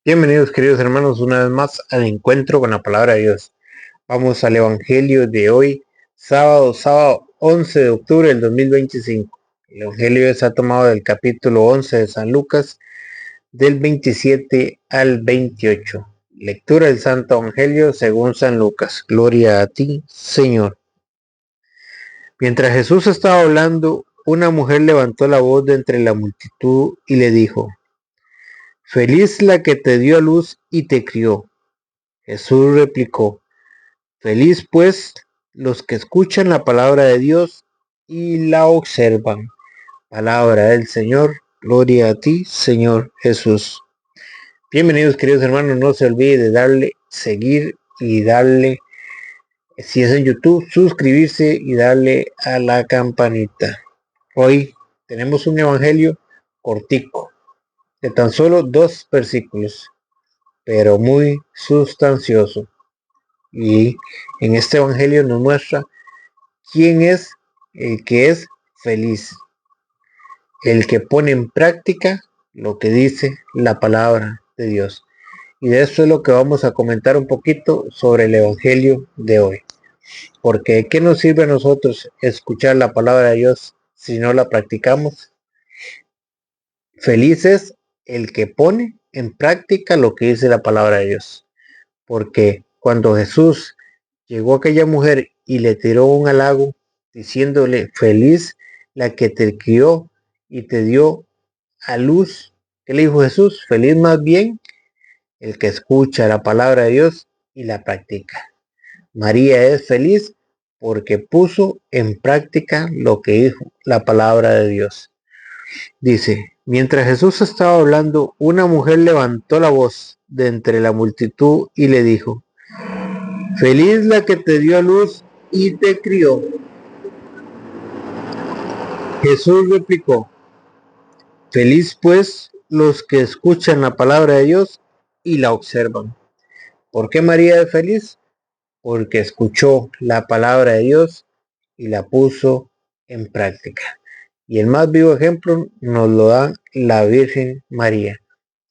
Bienvenidos queridos hermanos una vez más al encuentro con la palabra de Dios. Vamos al Evangelio de hoy, sábado 11 de octubre del 2025. El Evangelio está tomado del capítulo 11 de San Lucas, del 27 al 28. Lectura del Santo Evangelio según San Lucas. Gloria a ti, Señor. Mientras Jesús estaba hablando, una mujer levantó la voz de entre la multitud y le dijo: Feliz la que te dio a luz y te crió. Jesús replicó: Feliz pues los que escuchan la palabra de Dios y la observan. Palabra del Señor. Gloria a ti, Señor Jesús. Bienvenidos queridos hermanos, no se olvide de darle seguir y darle, si es en YouTube, suscribirse y darle a la campanita. Hoy tenemos un evangelio cortico, de tan solo 2 versículos, pero muy sustancioso. Y en este evangelio nos muestra quién es el que es feliz, el que pone en práctica lo que dice la palabra de Dios. Y de eso es lo que vamos a comentar un poquito sobre el evangelio de hoy. Porque ¿qué nos sirve a nosotros escuchar la palabra de Dios si no la practicamos? Feliz es el que pone en práctica lo que dice la palabra de Dios. Porque cuando Jesús llegó a aquella mujer y le tiró un halago diciéndole: feliz la que te crió y te dio a luz, ¿qué le dijo Jesús? Feliz más bien el que escucha la palabra de Dios y la practica. María es feliz porque puso en práctica lo que dijo la palabra de Dios. Dice: mientras Jesús estaba hablando, una mujer levantó la voz de entre la multitud y le dijo: Feliz la que te dio a luz y te crió. Jesús replicó: Feliz pues los que escuchan la palabra de Dios y la observan. ¿Por qué María es feliz? Porque escuchó la palabra de Dios y la puso en práctica. Y el más vivo ejemplo nos lo da la Virgen María.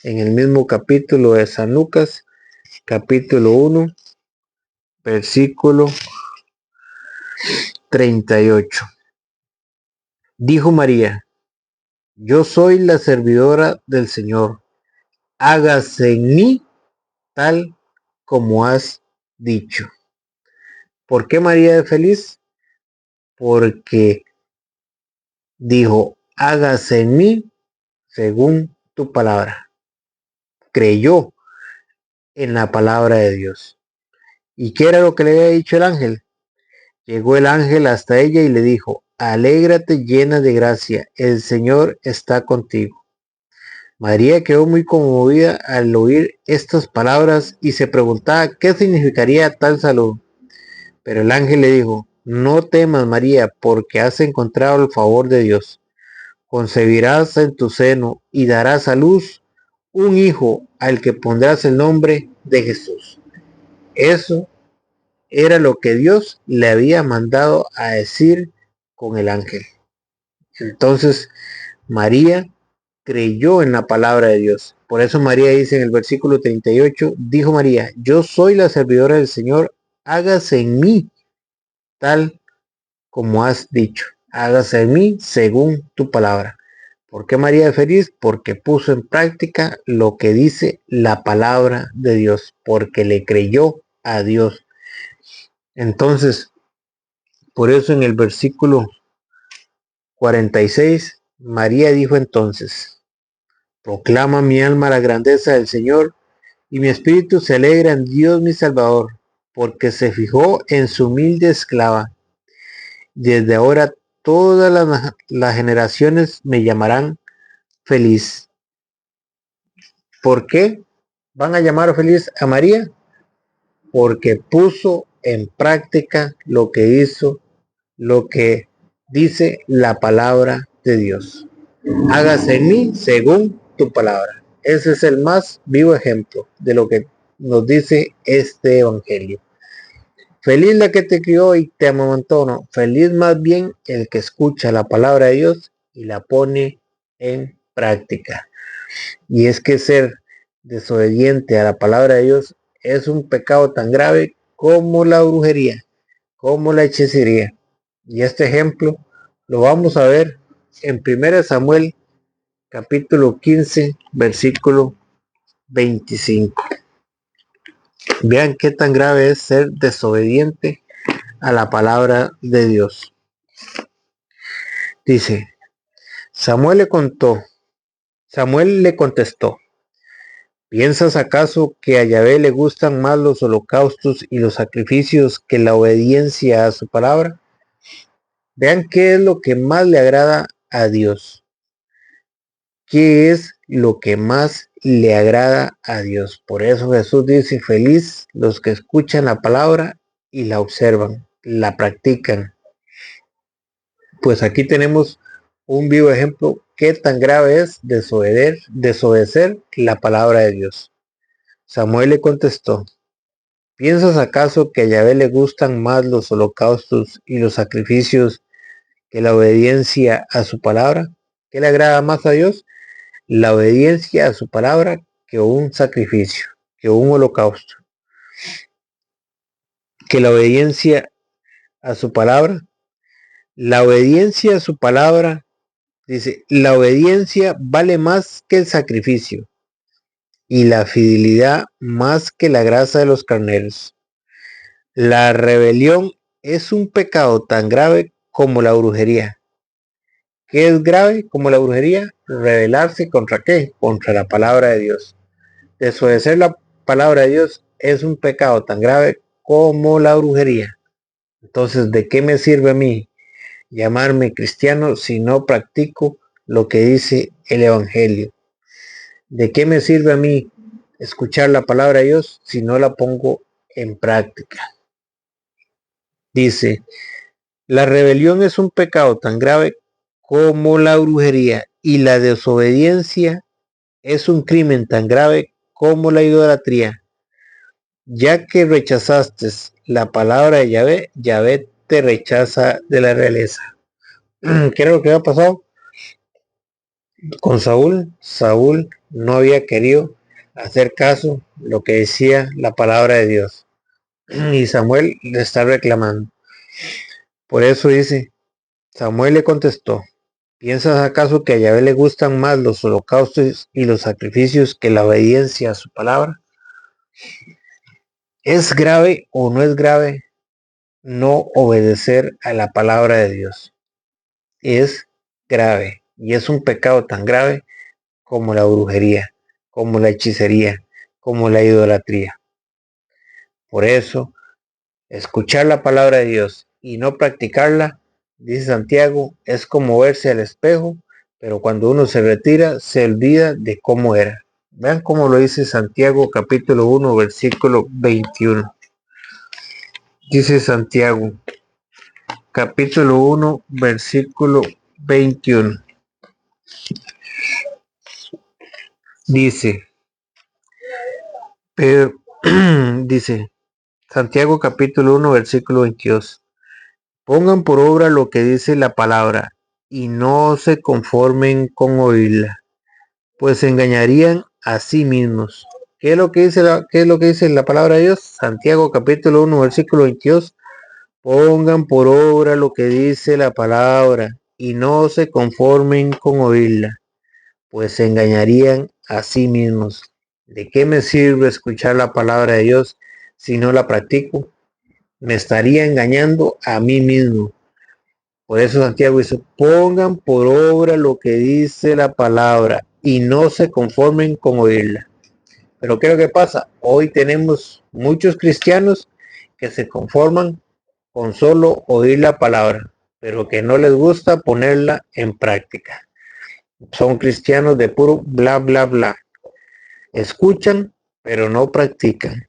En el mismo capítulo de San Lucas, capítulo 1, versículo 38. Dijo María: Yo soy la servidora del Señor. Hágase en mí tal como has dicho. ¿Por qué María es feliz? Porque dijo: hágase en mí según tu palabra. Creyó en la palabra de Dios. ¿Y qué era lo que le había dicho el ángel? Llegó el ángel hasta ella y le dijo: alégrate llena de gracia, el Señor está contigo. María quedó muy conmovida al oír estas palabras y se preguntaba qué significaría tal salud. Pero el ángel le dijo: no temas, María, porque has encontrado el favor de Dios. Concebirás en tu seno y darás a luz un hijo al que pondrás el nombre de Jesús. Eso era lo que Dios le había mandado a decir con el ángel. Entonces María creyó en la palabra de Dios. Por eso María dice en el versículo 38, dijo María: yo soy la servidora del Señor, hágase en mí tal como has dicho, hágase en mí según tu palabra. ¿Por qué María es feliz? Porque puso en práctica lo que dice la palabra de Dios, porque le creyó a Dios. Entonces, por eso en el versículo 46, María dijo entonces: proclama mi alma la grandeza del Señor, y mi espíritu se alegra en Dios mi Salvador, porque se fijó en su humilde esclava. Desde ahora todas las generaciones me llamarán feliz. ¿Por qué van a llamar feliz a María? Porque puso en práctica lo que hizo, lo que dice la palabra de Dios. Hágase en mí según tu palabra. Ese es el más vivo ejemplo de lo que nos dice este evangelio. Feliz la que te crió y te amamantó, no. Feliz más bien el que escucha la palabra de Dios y la pone en práctica. Y es que ser desobediente a la palabra de Dios es un pecado tan grave como la brujería, como la hechicería. Y este ejemplo lo vamos a ver en 1 Samuel capítulo 15, versículo 25. Vean qué tan grave es ser desobediente a la palabra de Dios. Dice, Samuel le contestó, ¿piensas acaso que a Yahvé le gustan más los holocaustos y los sacrificios que la obediencia a su palabra? Vean qué es lo que más le agrada a Dios. ¿Qué es lo que más le agrada a Dios? Por eso Jesús dice, feliz los que escuchan la palabra y la observan, la practican. Pues aquí tenemos un vivo ejemplo qué tan grave es desobedecer la palabra de Dios. Samuel le contestó, ¿piensas acaso que a Yahvé le gustan más los holocaustos y los sacrificios que la obediencia a su palabra? ¿Qué le agrada más a Dios? La obediencia a su palabra que un sacrificio, que un holocausto. Que la obediencia a su palabra, la obediencia a su palabra, dice, la obediencia vale más que el sacrificio y la fidelidad más que la grasa de los carneros. La rebelión es un pecado tan grave como la brujería. ¿Qué es grave como la brujería? Rebelarse contra qué? Contra la palabra de Dios. Desobedecer la palabra de Dios es un pecado tan grave como la brujería. Entonces, ¿de qué me sirve a mí llamarme cristiano si no practico lo que dice el Evangelio? ¿De qué me sirve a mí escuchar la palabra de Dios si no la pongo en práctica? Dice, la rebelión es un pecado tan grave como la brujería y la desobediencia es un crimen tan grave como la idolatría. Ya que rechazaste la palabra de Yahvé, Yahvé te rechaza de la realeza. ¿Qué era lo que había pasado con Saúl? Saúl no había querido hacer caso lo que decía la palabra de Dios. Y Samuel le está reclamando. Por eso dice, Samuel le contestó, ¿piensas acaso que a Yahvé le gustan más los holocaustos y los sacrificios que la obediencia a su palabra? ¿Es grave o no es grave no obedecer a la palabra de Dios? Es grave y es un pecado tan grave como la brujería, como la hechicería, como la idolatría. Por eso, escuchar la palabra de Dios y no practicarla, dice Santiago, es como verse al espejo, pero cuando uno se retira, se olvida de cómo era. Vean cómo lo dice Santiago capítulo 1, versículo 21. Dice Santiago capítulo 1, versículo 21. Dice, pero, dice Santiago capítulo 1, versículo 22. Pongan por obra lo que dice la palabra y no se conformen con oírla, pues se engañarían a sí mismos. ¿Qué es lo que dice la palabra de Dios? Santiago capítulo 1, versículo 22. Pongan por obra lo que dice la palabra y no se conformen con oírla, pues se engañarían a sí mismos. ¿De qué me sirve escuchar la palabra de Dios si no la practico? Me estaría engañando a mí mismo. Por eso Santiago dice, pongan por obra lo que dice la palabra y no se conformen con oírla. Pero ¿qué es lo que pasa? Hoy tenemos muchos cristianos que se conforman con solo oír la palabra, pero que no les gusta ponerla en práctica. Son cristianos de puro bla, bla, bla. Escuchan, pero no practican.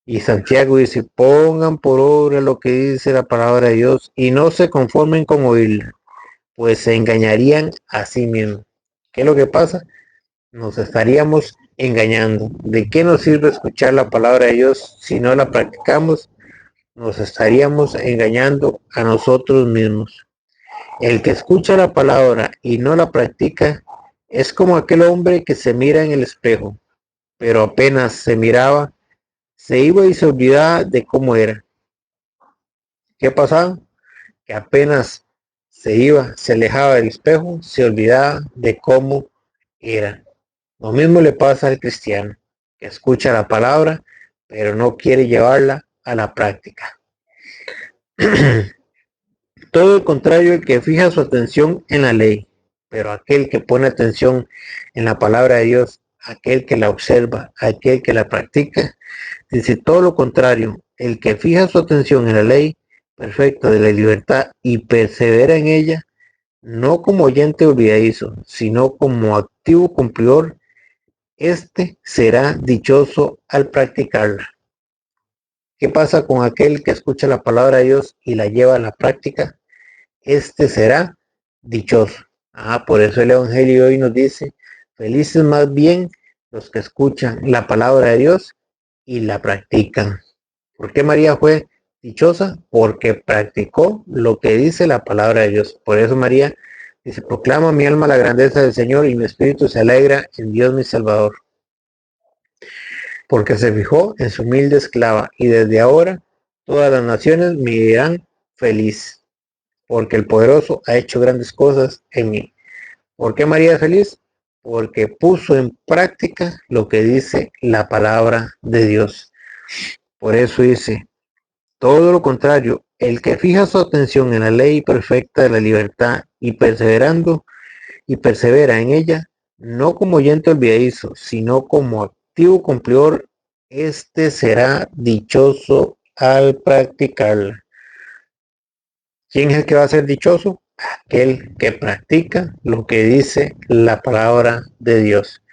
Y Santiago dice, pongan por obra lo que dice la palabra de Dios y no se conformen con oírla, pues se engañarían a sí mismos. ¿Qué es lo que pasa? Nos estaríamos engañando. ¿De qué nos sirve escuchar la palabra de Dios si no la practicamos? Nos estaríamos engañando a nosotros mismos. El que escucha la palabra y no la practica es como aquel hombre que se mira en el espejo, pero apenas se miraba, se iba y se olvidaba de cómo era. ¿Qué pasaba? Que apenas se iba, se alejaba del espejo, se olvidaba de cómo era. Lo mismo le pasa al cristiano, que escucha la palabra, pero no quiere llevarla a la práctica. Todo el contrario, el que fija su atención en la ley, pero aquel que pone atención en la palabra de Dios, aquel que la observa, aquel que la practica, dice todo lo contrario, el que fija su atención en la ley perfecta de la libertad y persevera en ella, no como oyente olvidadizo, sino como activo cumplidor, este será dichoso al practicarla. ¿Qué pasa con aquel que escucha la palabra de Dios y la lleva a la práctica? Este será dichoso. Por eso el Evangelio hoy nos dice, felices más bien los que escuchan la palabra de Dios y la practican. ¿Por qué María fue dichosa? Porque practicó lo que dice la palabra de Dios. Por eso María dice, proclama mi alma la grandeza del Señor y mi espíritu se alegra en Dios mi Salvador. Porque se fijó en su humilde esclava y desde ahora todas las naciones me dirán feliz. Porque el poderoso ha hecho grandes cosas en mí. ¿Por qué María es feliz? Porque puso en práctica lo que dice la palabra de Dios. Por eso dice, todo lo contrario, el que fija su atención en la ley perfecta de la libertad y persevera en ella, no como oyente olvidadizo, sino como activo cumplidor, este será dichoso al practicarla. ¿Quién es el que va a ser dichoso? Aquel que practica lo que dice la palabra de Dios.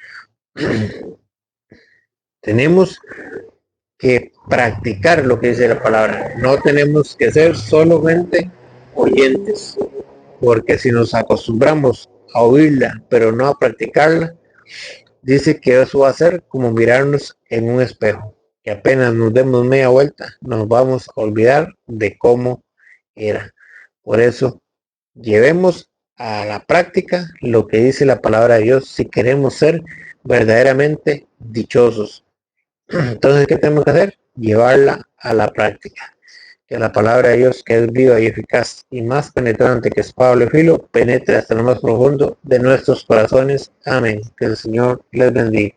Tenemos que practicar lo que dice la palabra. No tenemos que ser solamente oyentes, porque si nos acostumbramos a oírla, pero no a practicarla, dice que eso va a ser como mirarnos en un espejo, que apenas nos demos media vuelta, nos vamos a olvidar de cómo era. Por eso, llevemos a la práctica lo que dice la palabra de Dios si queremos ser verdaderamente dichosos. Entonces, ¿qué tenemos que hacer? Llevarla a la práctica. Que la palabra de Dios, que es viva y eficaz y más penetrante que espada de filo, penetre hasta lo más profundo de nuestros corazones. Amén. Que el Señor les bendiga.